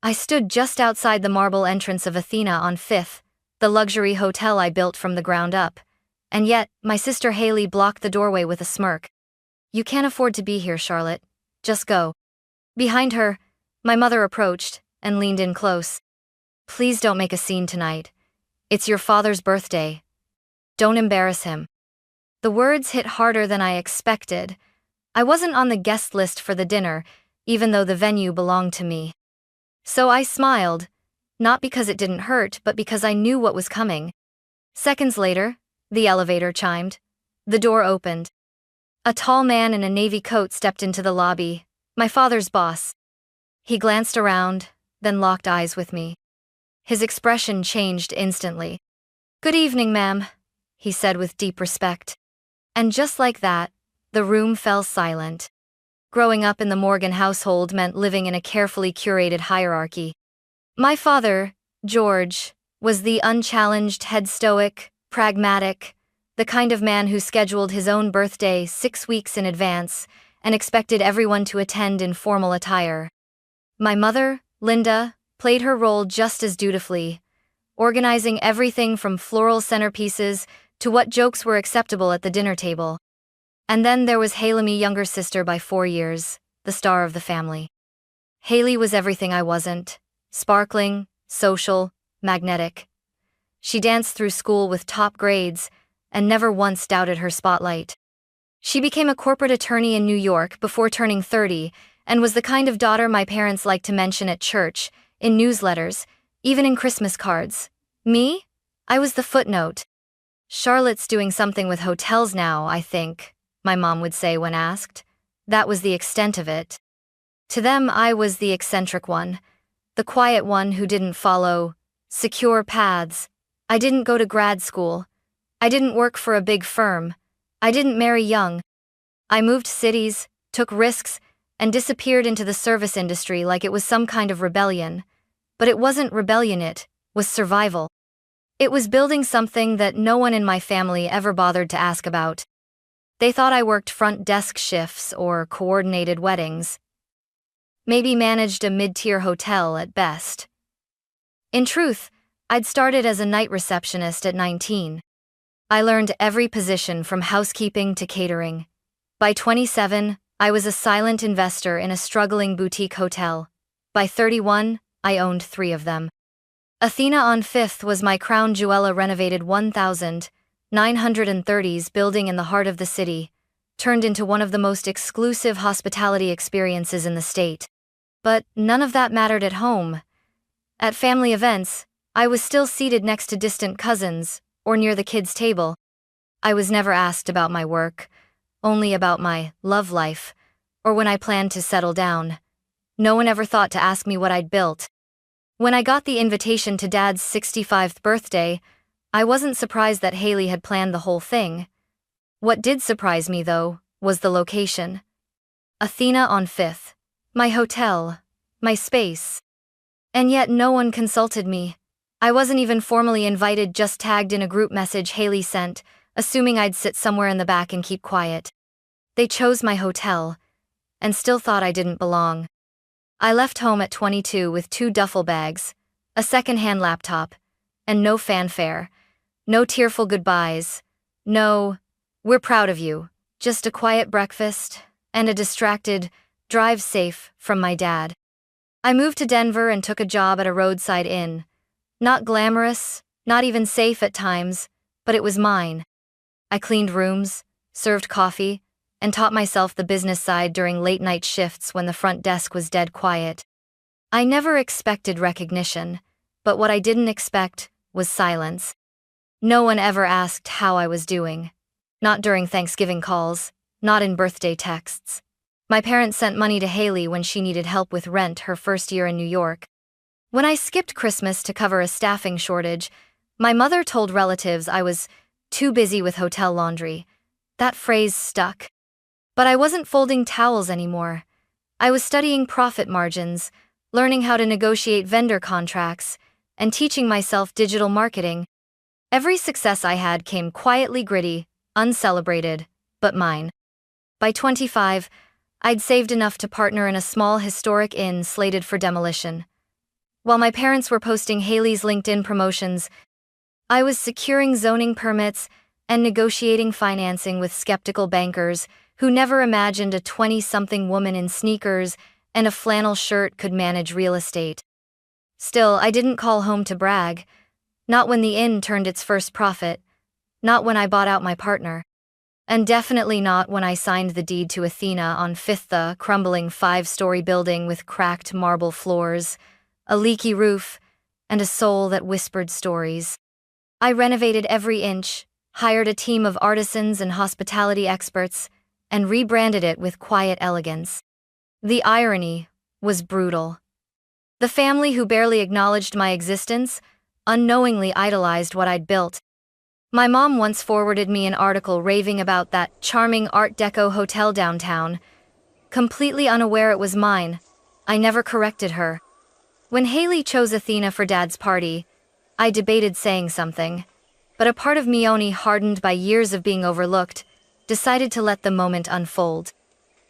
I stood just outside the marble entrance of Athena on Fifth, the luxury hotel I built from the ground up. And yet, my sister Haley blocked the doorway with a smirk. "You can't afford to be here, Charlotte. Just go." Behind her, my mother approached and leaned in close. "Please don't make a scene tonight. It's your father's birthday. Don't embarrass him." The words hit harder than I expected. I wasn't on the guest list for the dinner, even though the venue belonged to me. So I smiled, not because it didn't hurt, but because I knew what was coming. Seconds later, the elevator chimed. The door opened. A tall man in a navy coat stepped into the lobby, my father's boss. He glanced around, then locked eyes with me. His expression changed instantly. "Good evening, ma'am," he said with deep respect. And just like that, the room fell silent. Growing up in the Morgan household meant living in a carefully curated hierarchy. My father, George, was the unchallenged head stoic, pragmatic, the kind of man who scheduled his own birthday 6 weeks in advance and expected everyone to attend in formal attire. My mother, Linda, played her role just as dutifully, organizing everything from floral centerpieces to what jokes were acceptable at the dinner table. And then there was Haley, younger sister by 4 years, the star of the family. Haley was everything I wasn't: sparkling, social, magnetic. She danced through school with top grades and never once doubted her spotlight. She became a corporate attorney in New York before turning 30 and was the kind of daughter my parents liked to mention at church, in newsletters, even in Christmas cards. Me? I was the footnote. "Charlotte's doing something with hotels now, I think," my mom would say when asked. That was the extent of it. To them, I was the eccentric one, the quiet one who didn't follow secure paths. I didn't go to grad school. I didn't work for a big firm. I didn't marry young. I moved cities, took risks, and disappeared into the service industry like it was some kind of rebellion. But it wasn't rebellion, it was survival. It was building something that no one in my family ever bothered to ask about. They thought I worked front desk shifts or coordinated weddings. Maybe managed a mid-tier hotel at best. In truth, I'd started as a night receptionist at 19. I learned every position from housekeeping to catering. By 27, I was a silent investor in a struggling boutique hotel. By 31, I owned 3 of them. Athena on Fifth was my crown jewel, a renovated 1930s building in the heart of the city, turned into one of the most exclusive hospitality experiences in the state. But none of that mattered at home. At family events, I was still seated next to distant cousins or near the kids' table. I was never asked about my work, only about my love life, or when I planned to settle down. No one ever thought to ask me what I'd built. When I got the invitation to Dad's 65th birthday, I wasn't surprised that Haley had planned the whole thing. What did surprise me, though, was the location. Athena on Fifth. My hotel. My space. And yet no one consulted me. I wasn't even formally invited, just tagged in a group message Haley sent, assuming I'd sit somewhere in the back and keep quiet. They chose my hotel, and still thought I didn't belong. I left home at 22 with 2 duffel bags, a second-hand laptop, and no fanfare, no tearful goodbyes, no, "We're proud of you," just a quiet breakfast, and a distracted, "Drive safe," from my dad. I moved to Denver and took a job at a roadside inn. Not glamorous, not even safe at times, but it was mine. I cleaned rooms, served coffee, and taught myself the business side during late-night shifts when the front desk was dead quiet. I never expected recognition, but what I didn't expect was silence. No one ever asked how I was doing. Not during Thanksgiving calls, not in birthday texts. My parents sent money to Haley when she needed help with rent her first year in New York. When I skipped Christmas to cover a staffing shortage, my mother told relatives I was too busy with hotel laundry. That phrase stuck. But I wasn't folding towels anymore. I was studying profit margins, learning how to negotiate vendor contracts, and teaching myself digital marketing. Every success I had came quietly, gritty, uncelebrated, but mine. By 25, I'd saved enough to partner in a small historic inn slated for demolition. While my parents were posting Haley's LinkedIn promotions, I was securing zoning permits and negotiating financing with skeptical bankers who never imagined a 20-something woman in sneakers and a flannel shirt could manage real estate. Still, I didn't call home to brag. Not when the inn turned its first profit. Not when I bought out my partner. And definitely not when I signed the deed to Athena on Fifth, the crumbling 5-story building with cracked marble floors, a leaky roof, and a soul that whispered stories. I renovated every inch, hired a team of artisans and hospitality experts, and rebranded it with quiet elegance. The irony was brutal. The family who barely acknowledged my existence unknowingly idolized what I'd built. My mom once forwarded me an article raving about that charming Art Deco hotel downtown. Completely unaware it was mine, I never corrected her. When Haley chose Athena for Dad's party, I debated saying something, but a part of me, only hardened by years of being overlooked, decided to let the moment unfold.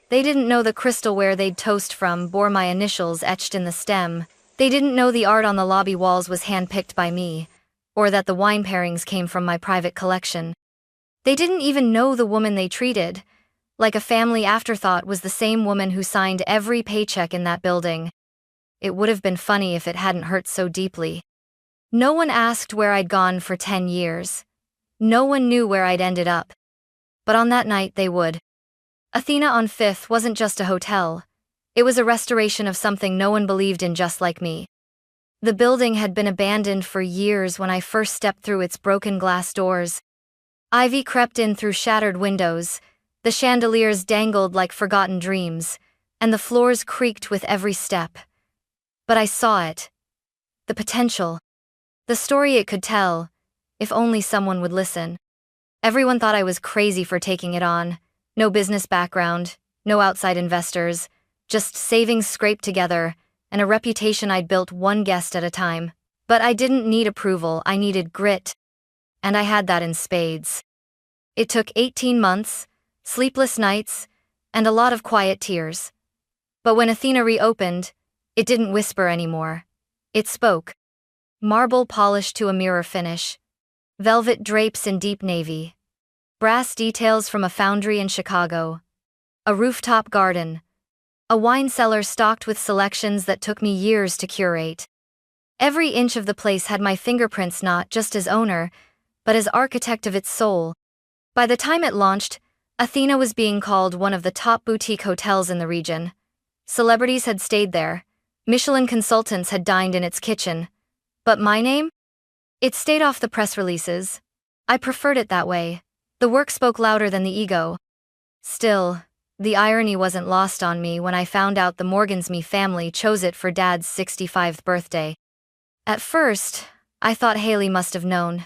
They didn't know the crystalware they'd toast from bore my initials etched in the stem. They didn't know the art on the lobby walls was handpicked by me, or that the wine pairings came from my private collection. They didn't even know the woman they treated, like a family afterthought, was the same woman who signed every paycheck in that building. It would have been funny if it hadn't hurt so deeply. No one asked where I'd gone for 10 years. No one knew where I'd ended up. But on that night they would. Athena on Fifth wasn't just a hotel. It was a restoration of something no one believed in just like me. The building had been abandoned for years when I first stepped through its broken glass doors. Ivy crept in through shattered windows, the chandeliers dangled like forgotten dreams, and the floors creaked with every step. But I saw it. The potential. The story it could tell, if only someone would listen. Everyone thought I was crazy for taking it on. No business background, no outside investors, just savings scraped together, and a reputation I'd built one guest at a time. But I didn't need approval, I needed grit. And I had that in spades. It took 18 months, sleepless nights, and a lot of quiet tears. But when Athena reopened, it didn't whisper anymore. It spoke. Marble polished to a mirror finish. Velvet drapes in deep navy. Brass details from a foundry in Chicago. A rooftop garden. A wine cellar stocked with selections that took me years to curate. Every inch of the place had my fingerprints, not just as owner, but as architect of its soul. By the time it launched, Athena was being called one of the top boutique hotels in the region. Celebrities had stayed there. Michelin consultants had dined in its kitchen. But my name? It stayed off the press releases. I preferred it that way. The work spoke louder than the ego. Still, the irony wasn't lost on me when I found out the Morgansme family chose it for Dad's 65th birthday. At first, I thought Haley must have known.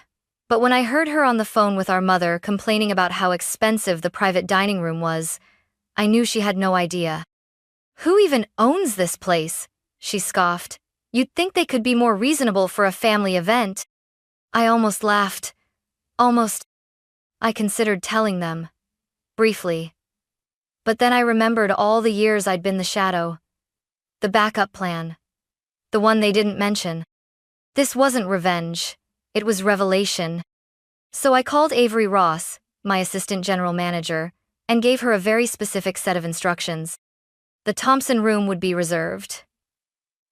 But when I heard her on the phone with our mother complaining about how expensive the private dining room was, I knew she had no idea. "Who even owns this place?" she scoffed. "You'd think they could be more reasonable for a family event." I almost laughed. Almost. I considered telling them. Briefly. But then I remembered all the years I'd been the shadow. The backup plan. The one they didn't mention. This wasn't revenge. It was revelation. So I called Avery Ross, my assistant general manager, and gave her a very specific set of instructions. The Thompson room would be reserved.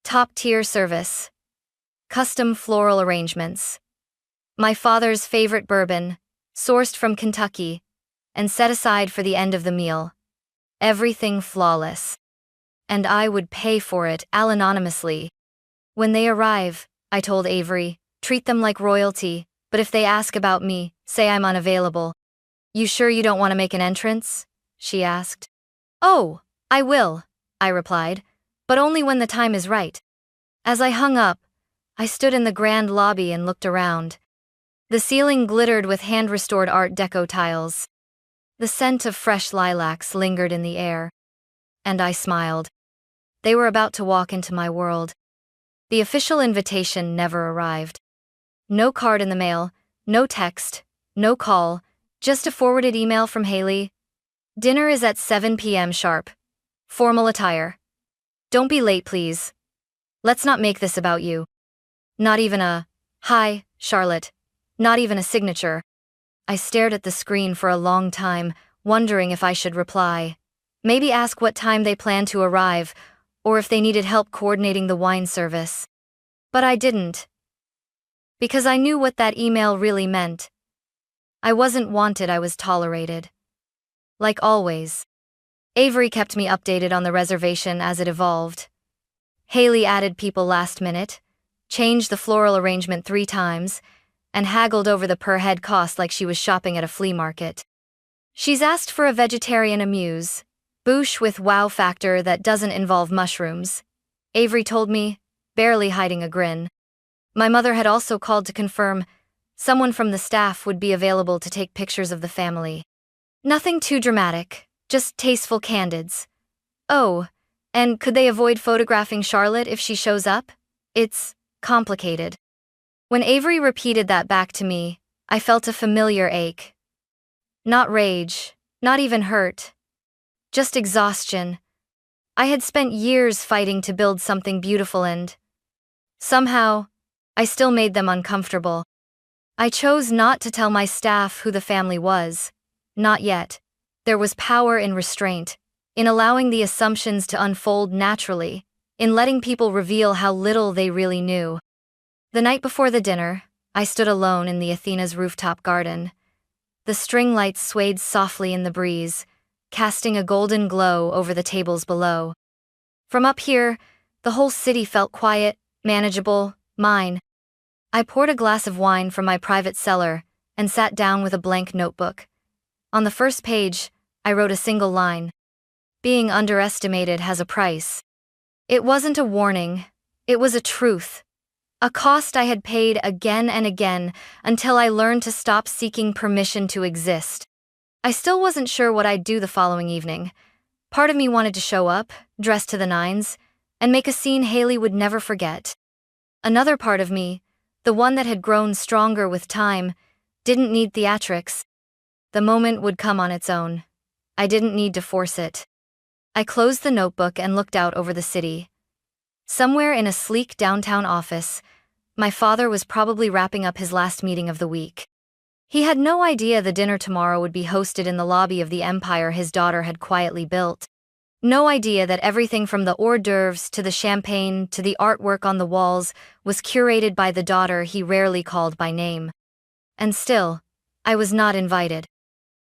Top-tier service. Custom floral arrangements. My father's favorite bourbon, sourced from Kentucky, and set aside for the end of the meal. Everything flawless. And I would pay for it, anonymously. "When they arrive," I told Avery, "treat them like royalty, but if they ask about me, say I'm unavailable." "You sure you don't want to make an entrance?" she asked. "Oh, I will," I replied, "but only when the time is right." As I hung up, I stood in the grand lobby and looked around. The ceiling glittered with hand-restored Art Deco tiles. The scent of fresh lilacs lingered in the air. And I smiled. They were about to walk into my world. The official invitation never arrived. No card in the mail, no text, no call, just a forwarded email from Haley. "Dinner is at 7 p.m. sharp. Formal attire. Don't be late, please." Let's not make this about you. Not even a, "Hi, Charlotte." Not even a signature. I stared at the screen for a long time, wondering if I should reply. Maybe ask what time they planned to arrive, or if they needed help coordinating the wine service. But I didn't. Because I knew what that email really meant. I wasn't wanted, I was tolerated. Like always. Avery kept me updated on the reservation as it evolved. Haley added people last minute, changed the floral arrangement 3 times, and haggled over the per-head cost like she was shopping at a flea market. She's asked for a vegetarian amuse, bouche with wow factor that doesn't involve mushrooms, Avery told me, barely hiding a grin. My mother had also called to confirm someone from the staff would be available to take pictures of the family. Nothing too dramatic, just tasteful candids. Oh, and could they avoid photographing Charlotte if she shows up? It's complicated. When Avery repeated that back to me, I felt a familiar ache. Not rage, not even hurt. Just exhaustion. I had spent years fighting to build something beautiful and somehow, I still made them uncomfortable. I chose not to tell my staff who the family was. Not yet. There was power in restraint, in allowing the assumptions to unfold naturally, in letting people reveal how little they really knew. The night before the dinner, I stood alone in the Athena's rooftop garden. The string lights swayed softly in the breeze, casting a golden glow over the tables below. From up here, the whole city felt quiet, manageable, mine. I poured a glass of wine from my private cellar and sat down with a blank notebook. On the first page, I wrote a single line. Being underestimated has a price. It wasn't a warning, it was a truth. A cost I had paid again and again until I learned to stop seeking permission to exist. I still wasn't sure what I'd do the following evening. Part of me wanted to show up, dressed to the nines, and make a scene Haley would never forget. Another part of me, the one that had grown stronger with time, didn't need theatrics. The moment would come on its own. I didn't need to force it. I closed the notebook and looked out over the city. Somewhere in a sleek downtown office, my father was probably wrapping up his last meeting of the week. He had no idea the dinner tomorrow would be hosted in the lobby of the empire his daughter had quietly built. No idea that everything from the hors d'oeuvres to the champagne to the artwork on the walls was curated by the daughter he rarely called by name. And still, I was not invited.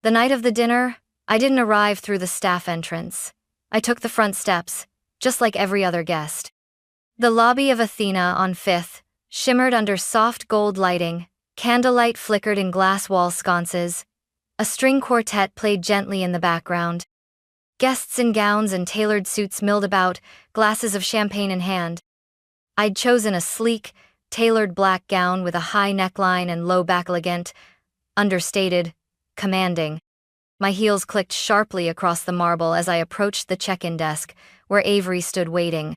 The night of the dinner, I didn't arrive through the staff entrance. I took the front steps, just like every other guest. The lobby of Athena on 5th shimmered under soft gold lighting, candlelight flickered in glass wall sconces. A string quartet played gently in the background. Guests in gowns and tailored suits milled about, glasses of champagne in hand. I'd chosen a sleek, tailored black gown with a high neckline and low back, elegant, understated, commanding. My heels clicked sharply across the marble as I approached the check-in desk, where Avery stood waiting.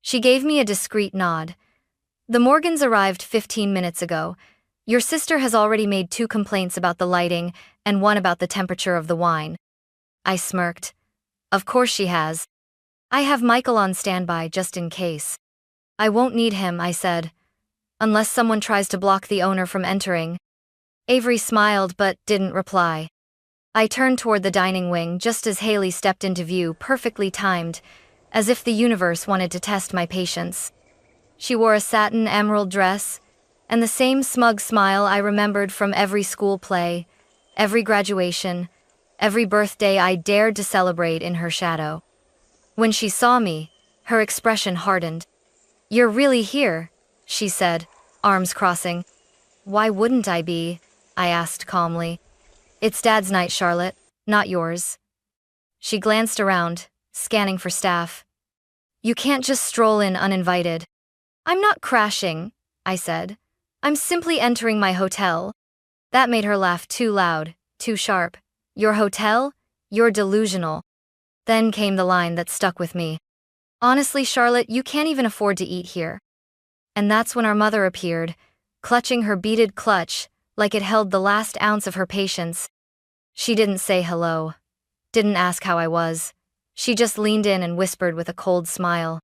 She gave me a discreet nod. The Morgans arrived 15 minutes ago. Your sister has already made 2 complaints about the lighting and 1 about the temperature of the wine. I smirked. Of course she has. I have Michael on standby just in case. I won't need him, I said. Unless someone tries to block the owner from entering. Avery smiled but didn't reply. I turned toward the dining wing just as Haley stepped into view, perfectly timed, as if the universe wanted to test my patience. She wore a satin emerald dress, and the same smug smile I remembered from every school play, every graduation, every birthday I dared to celebrate in her shadow. When she saw me, her expression hardened. "You're really here," she said, arms crossing. "Why wouldn't I be?" I asked calmly. "It's Dad's night, Charlotte, not yours." She glanced around, scanning for staff. "You can't just stroll in uninvited." "I'm not crashing," I said. "I'm simply entering my hotel." That made her laugh too loud, too sharp. "Your hotel? You're delusional." Then came the line that stuck with me. "Honestly, Charlotte, you can't even afford to eat here." And that's when our mother appeared, clutching her beaded clutch, like it held the last ounce of her patience. She didn't say hello. Didn't ask how I was. She just leaned in and whispered with a cold smile.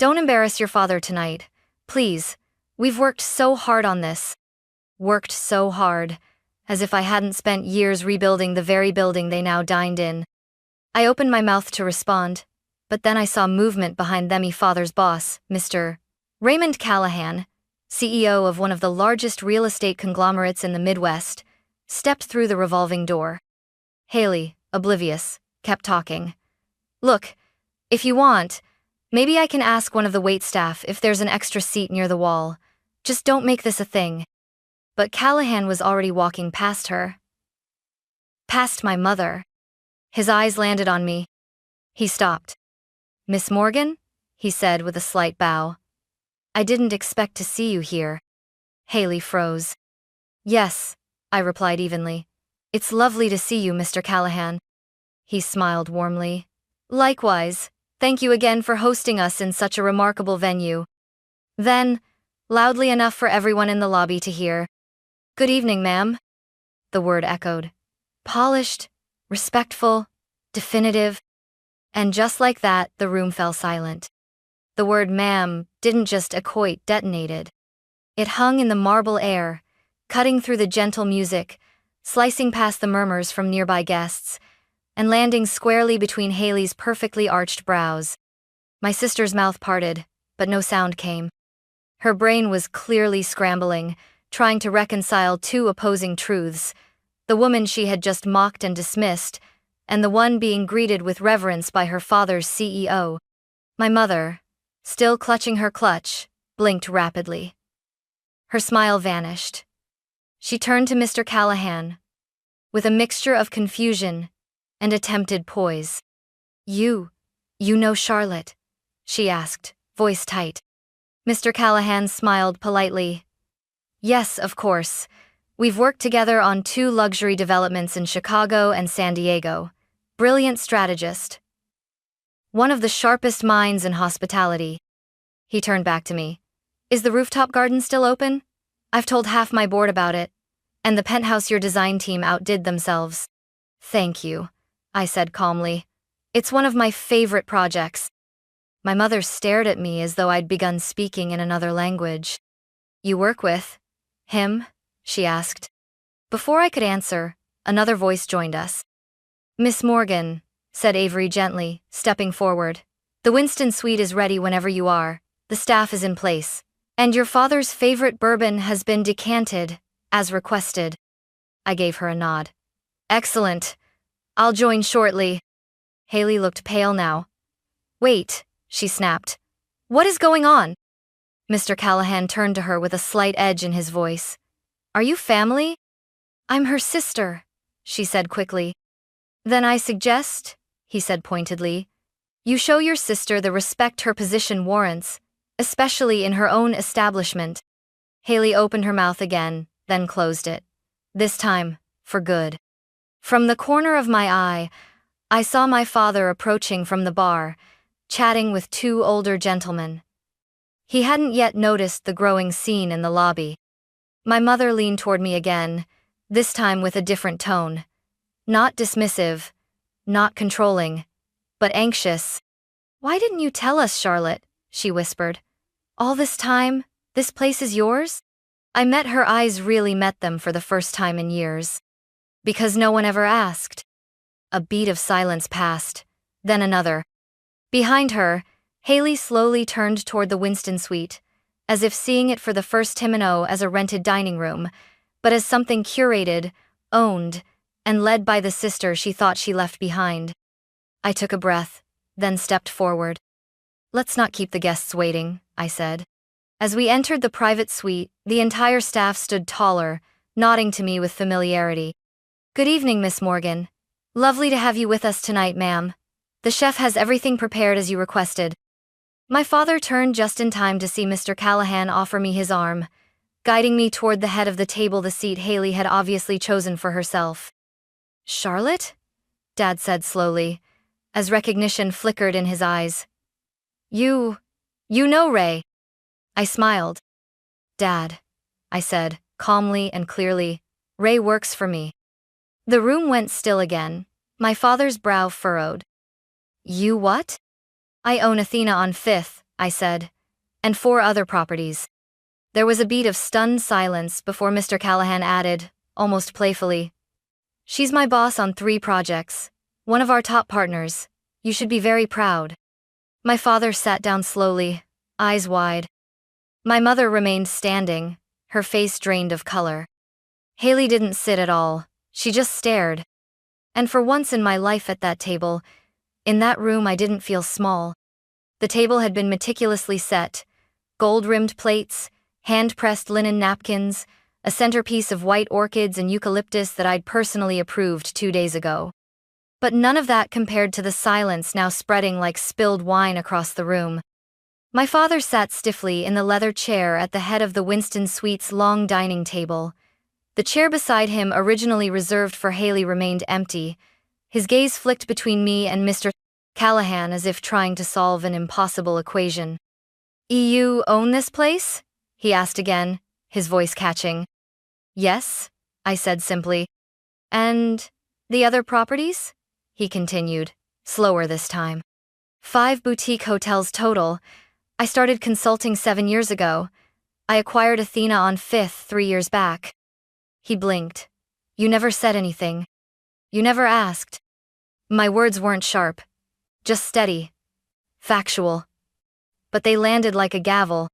Don't embarrass your father tonight. Please. We've worked so hard on this. Worked so hard. As if I hadn't spent years rebuilding the very building they now dined in. I opened my mouth to respond, but then I saw movement behind them. Father's boss, Mr. Raymond Callahan, CEO of one of the largest real estate conglomerates in the Midwest, stepped through the revolving door. Haley, oblivious, kept talking. Look, if you want, maybe I can ask one of the waitstaff if there's an extra seat near the wall. Just don't make this a thing. But Callahan was already walking past her. Past my mother. His eyes landed on me. He stopped. Miss Morgan? He said with a slight bow. I didn't expect to see you here. Haley froze. Yes, I replied evenly. It's lovely to see you, Mr. Callahan. He smiled warmly. Likewise, thank you again for hosting us in such a remarkable venue. Then, loudly enough for everyone in the lobby to hear. Good evening, ma'am. The word echoed. Polished, respectful, definitive. And just like that, the room fell silent. The word ma'am didn't just echoe, detonated. It hung in the marble air, cutting through the gentle music, slicing past the murmurs from nearby guests, and landing squarely between Haley's perfectly arched brows. My sister's mouth parted, but no sound came. Her brain was clearly scrambling, trying to reconcile two opposing truths, the woman she had just mocked and dismissed, and the one being greeted with reverence by her father's CEO. My mother, still clutching her clutch, blinked rapidly. Her smile vanished. She turned to Mr. Callahan, with a mixture of confusion and attempted poise. You know Charlotte? She asked, voice tight. Mr. Callahan smiled politely. Yes, of course. We've worked together on 2 luxury developments in Chicago and San Diego. Brilliant strategist. One of the sharpest minds in hospitality. He turned back to me. Is the rooftop garden still open? I've told half my board about it. And the penthouse your design team outdid themselves. Thank you, I said calmly. It's one of my favorite projects. My mother stared at me as though I'd begun speaking in another language. You work with him? She asked. Before I could answer, another voice joined us. Miss Morgan, said Avery gently, stepping forward. The Winston suite is ready whenever you are. The staff is in place. And your father's favorite bourbon has been decanted, as requested. I gave her a nod. Excellent. I'll join shortly. Haley looked pale now. Wait, she snapped. What is going on? Mr. Callahan turned to her with a slight edge in his voice. Are you family? I'm her sister, she said quickly. Then I suggest, he said pointedly, you show your sister the respect her position warrants, especially in her own establishment. Haley opened her mouth again, then closed it. This time, for good. From the corner of my eye, I saw my father approaching from the bar, chatting with 2 older gentlemen. He hadn't yet noticed the growing scene in the lobby. My mother leaned toward me again, this time with a different tone. Not dismissive, not controlling, but anxious. Why didn't you tell us, Charlotte? She whispered. All this time, this place is yours? I met her eyes really met them for the first time in years. Because no one ever asked. A beat of silence passed, then another. Behind her, Haley slowly turned toward the Winston suite, as if seeing it for the first time as a rented dining room, but as something curated, owned, and led by the sister she thought she left behind. I took a breath, then stepped forward. Let's not keep the guests waiting, I said. As we entered the private suite, the entire staff stood taller, nodding to me with familiarity. Good evening, Miss Morgan. Lovely to have you with us tonight, ma'am. The chef has everything prepared as you requested. My father turned just in time to see Mr. Callahan offer me his arm, guiding me toward the head of the table, the seat Haley had obviously chosen for herself. Charlotte? Dad said slowly, as recognition flickered in his eyes. You know Ray. I smiled. Dad, I said, calmly and clearly, Ray works for me. The room went still again, my father's brow furrowed. You what? I own Athena on 5th, I said. And 4 other properties. There was a beat of stunned silence before Mr. Callahan added, almost playfully. She's my boss on 3 projects. One of our top partners. You should be very proud. My father sat down slowly, eyes wide. My mother remained standing, her face drained of color. Haley didn't sit at all, she just stared. And for once in my life at that table, in that room I didn't feel small. The table had been meticulously set, gold-rimmed plates, hand-pressed linen napkins, a centerpiece of white orchids and eucalyptus that I'd personally approved 2 days ago. But none of that compared to the silence now spreading like spilled wine across the room. My father sat stiffly in the leather chair at the head of the Winston Suite's long dining table. The chair beside him, originally reserved for Haley, remained empty. His gaze flicked between me and Mr. Callahan as if trying to solve an impossible equation. "You own this place?" he asked again, his voice catching. "Yes," I said simply. "And the other properties?" he continued, slower this time. "5 boutique hotels total. I started consulting 7 years ago. I acquired Athena on 5th 3 years back." He blinked. "You never said anything. You never asked." My words weren't sharp, just steady, factual. But they landed like a gavel.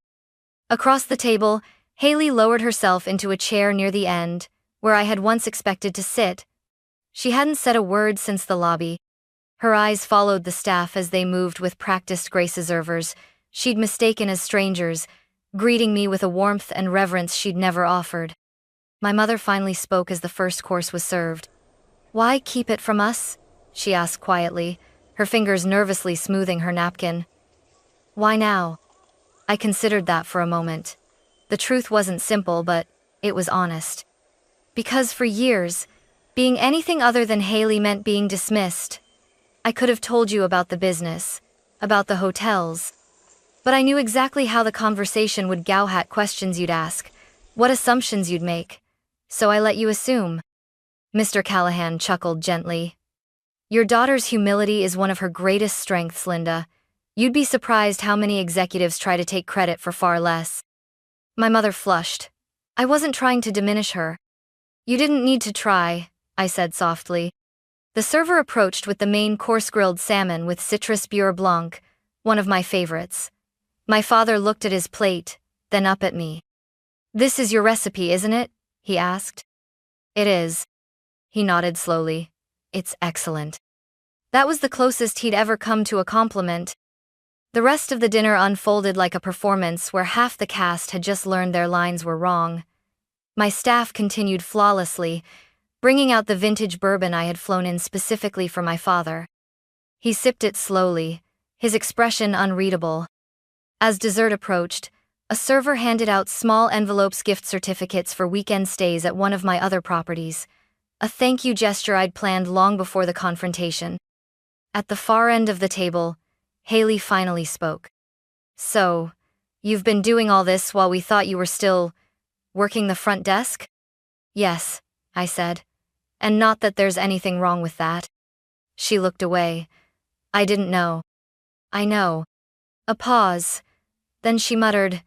Across the table, Haley lowered herself into a chair near the end, where I had once expected to sit. She hadn't said a word since the lobby. Her eyes followed the staff as they moved with practiced grace as servers she'd mistaken as strangers, greeting me with a warmth and reverence she'd never offered. My mother finally spoke as the first course was served. "Why keep it from us?" she asked quietly, her fingers nervously smoothing her napkin. "Why now?" I considered that for a moment. The truth wasn't simple, but it was honest. Because for years, being anything other than Haley meant being dismissed. I could have told you about the business, about the hotels. But I knew exactly how the conversation would go, at questions you'd ask, what assumptions you'd make. So I let you assume. Mr. Callahan chuckled gently. "Your daughter's humility is one of her greatest strengths, Linda. You'd be surprised how many executives try to take credit for far less." My mother flushed. I wasn't trying to diminish her. "You didn't need to try," I said softly. The server approached with the main course, grilled salmon with citrus beurre blanc, one of my favorites. My father looked at his plate, then up at me. "This is your recipe, isn't it?" he asked. "It is." He nodded slowly. "It's excellent." That was the closest he'd ever come to a compliment. The rest of the dinner unfolded like a performance where half the cast had just learned their lines were wrong. My staff continued flawlessly, bringing out the vintage bourbon I had flown in specifically for my father. He sipped it slowly, his expression unreadable. As dessert approached, a server handed out small envelopes, gift certificates for weekend stays at one of my other properties, a thank you gesture I'd planned long before the confrontation. At the far end of the table, Haley finally spoke. "So, you've been doing all this while we thought you were still working the front desk?" "Yes," I said. "And not that there's anything wrong with that." She looked away. "I didn't know." "I know." A pause. Then she muttered,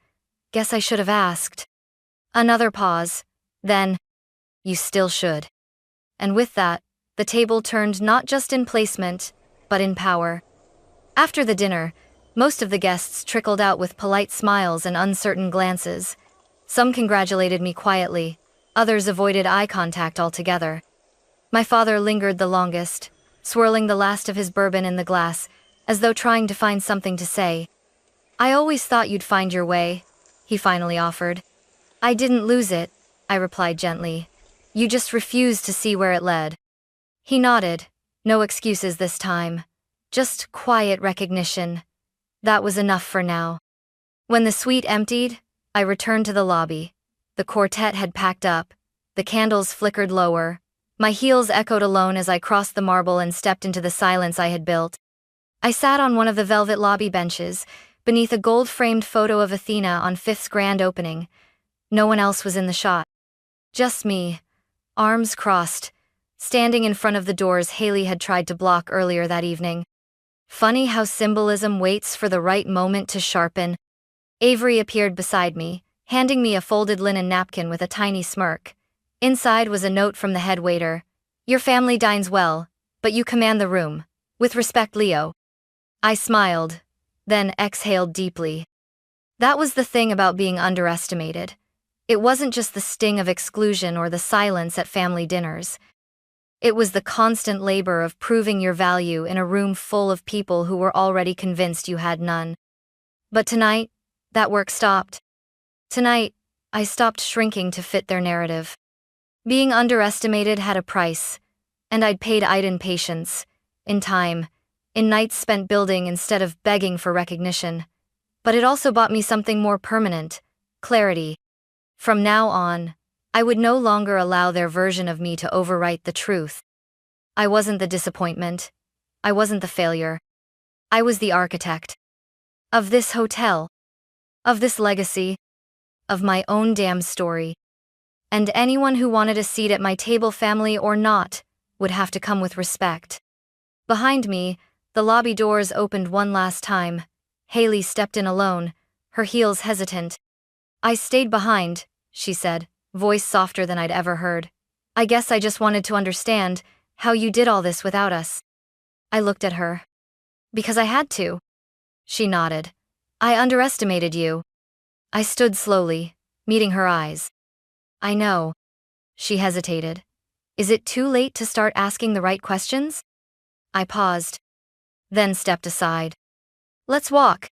"Guess I should have asked." Another pause. Then, "You still should." And with that, the table turned not just in placement, but in power. After the dinner, most of the guests trickled out with polite smiles and uncertain glances. Some congratulated me quietly, others avoided eye contact altogether. My father lingered the longest, swirling the last of his bourbon in the glass, as though trying to find something to say. "I always thought you'd find your way," he finally offered. "I didn't lose it," I replied gently. "You just refused to see where it led." He nodded, no excuses this time. Just quiet recognition. That was enough for now. When the suite emptied, I returned to the lobby. The quartet had packed up. The candles flickered lower. My heels echoed alone as I crossed the marble and stepped into the silence I had built. I sat on one of the velvet lobby benches, beneath a gold-framed photo of Athena on Fifth's grand opening. No one else was in the shot. Just me, arms crossed, standing in front of the doors Haley had tried to block earlier that evening. Funny how symbolism waits for the right moment to sharpen. Avery appeared beside me, handing me a folded linen napkin with a tiny smirk. Inside was a note from the head waiter. Your family dines well, but you command the room. With respect, Leo. I smiled, then exhaled deeply. That was the thing about being underestimated. It wasn't just the sting of exclusion or the silence at family dinners. It was the constant labor of proving your value in a room full of people who were already convinced you had none. But tonight, that work stopped. Tonight, I stopped shrinking to fit their narrative. Being underestimated had a price, and I'd paid it in patience, in time, in nights spent building instead of begging for recognition. But it also bought me something more permanent: clarity. From now on, I would no longer allow their version of me to overwrite the truth. I wasn't the disappointment. I wasn't the failure. I was the architect. Of this hotel. Of this legacy. Of my own damn story. And anyone who wanted a seat at my table, family or not, would have to come with respect. Behind me, the lobby doors opened one last time. Haley stepped in alone, her heels hesitant. I stayed behind, she said, voice softer than I'd ever heard. I guess I just wanted to understand how you did all this without us. I looked at her. Because I had to. She nodded. I underestimated you. I stood slowly, meeting her eyes. I know. She hesitated. Is it too late to start asking the right questions? I paused. Then stepped aside. Let's walk.